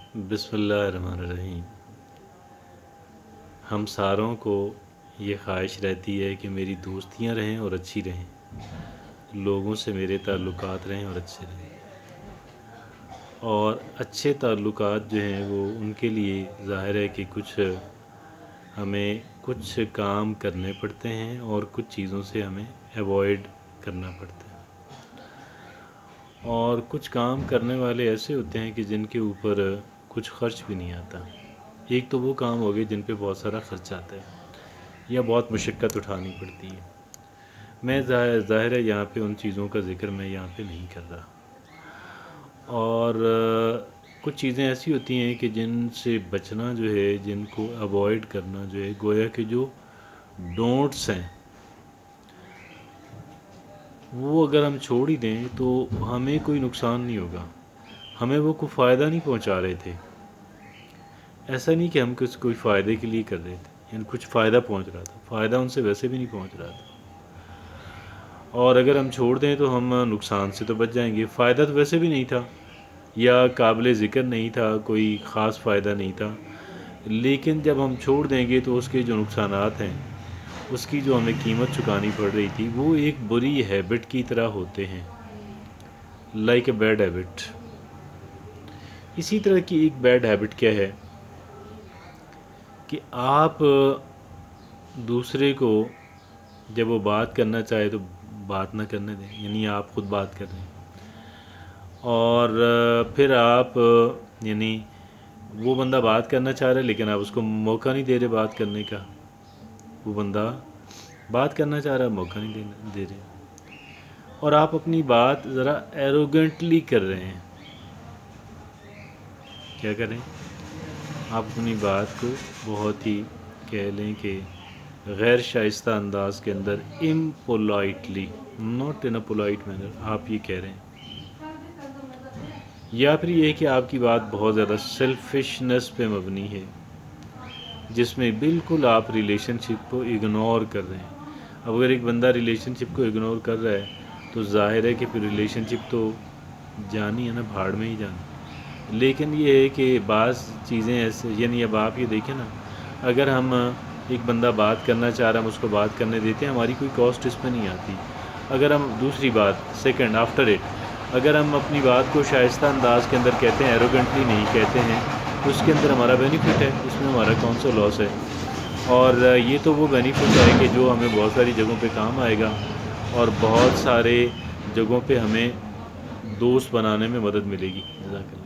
بسم اللہ الرحمن الرحیم۔ ہم ساروں کو یہ خواہش رہتی ہے کہ میری دوستیاں رہیں اور اچھی رہیں، لوگوں سے میرے تعلقات رہیں اور اچھے رہیں، اور اچھے تعلقات جو ہیں وہ ان کے لیے ظاہر ہے کہ ہمیں کچھ کام کرنے پڑتے ہیں اور کچھ چیزوں سے ہمیں ایوائڈ کرنا پڑتا ہے، اور کچھ کام کرنے والے ایسے ہوتے ہیں کہ جن کے اوپر کچھ خرچ بھی نہیں آتا۔ ایک تو وہ کام ہو گئے جن پہ بہت سارا خرچ آتا ہے یا بہت مشقت اٹھانی پڑتی ہے۔ میں ظاہر ہے یہاں پہ ان چیزوں کا ذکر میں یہاں پہ نہیں کر رہا، اور کچھ چیزیں ایسی ہوتی ہیں کہ جن سے بچنا جو ہے، جن کو اوائڈ کرنا جو ہے، گویا کہ جو ڈونٹس ہیں وہ اگر ہم چھوڑ ہی دیں تو ہمیں کوئی نقصان نہیں ہوگا، ہمیں وہ کوئی فائدہ نہیں پہنچا رہے تھے۔ ایسا نہیں کہ ہم کوئی فائدے کے لیے کر رہے تھے، یعنی کچھ فائدہ پہنچ رہا تھا، فائدہ ان سے ویسے بھی نہیں پہنچ رہا تھا، اور اگر ہم چھوڑ دیں تو ہم نقصان سے تو بچ جائیں گے۔ فائدہ تو ویسے بھی نہیں تھا یا قابل ذکر نہیں تھا، کوئی خاص فائدہ نہیں تھا، لیکن جب ہم چھوڑ دیں گے تو اس کے جو نقصانات ہیں، اس کی جو ہمیں قیمت چکانی پڑ رہی تھی، وہ ایک بری ہیبٹ کی طرح ہوتے ہیں، لائک اے بیڈ ہیبٹ۔ اسی طرح کی ایک بیڈ ہیبٹ کیا ہے کہ آپ دوسرے کو جب وہ بات کرنا چاہے تو بات نہ کرنے دیں، یعنی آپ خود بات کر رہے ہیں، اور پھر آپ یعنی وہ بندہ بات کرنا چاہ رہا ہے لیکن آپ اس کو موقع نہیں دے رہے بات کرنے کا، وہ بندہ بات کرنا چاہ رہا ہے، موقع نہیں دے رہے، اور آپ اپنی بات ذرا ایروگنٹلی کر رہے ہیں۔ کیا کریں؟ آپ اپنی بات کو بہت ہی کہہ لیں کہ غیر شائستہ انداز کے اندر impolitely, not in a polite manner, آپ یہ کہہ رہے ہیں، یا پھر یہ کہ آپ کی بات بہت زیادہ سیلفشنس پہ مبنی ہے، جس میں بالکل آپ ریلیشن شپ کو اگنور کر رہے ہیں۔ اب اگر ایک بندہ ریلیشن شپ کو اگنور کر رہا ہے تو ظاہر ہے کہ پھر ریلیشن شپ تو جانی ہے نا، بھاڑ میں ہی جانی۔ لیکن یہ ہے کہ بعض چیزیں ایسے، یعنی اب آپ یہ دیکھیں نا، اگر ہم ایک بندہ بات کرنا چاہ رہا ہے، ہم اس کو بات کرنے دیتے ہیں، ہماری کوئی کاسٹ اس پہ نہیں آتی۔ اگر ہم دوسری بات سیکنڈ آفٹر اٹ، اگر ہم اپنی بات کو شائستہ انداز کے اندر کہتے ہیں، ایروگنٹلی نہیں کہتے ہیں، تو اس کے اندر ہمارا بینیفٹ ہے، اس میں ہمارا کون سا لاس ہے؟ اور یہ تو وہ بینیفٹ ہے کہ جو ہمیں بہت ساری جگہوں پہ کام آئے گا، اور بہت سارے جگہوں پہ ہمیں دوست بنانے میں مدد ملے گی۔ جزاک اللہ۔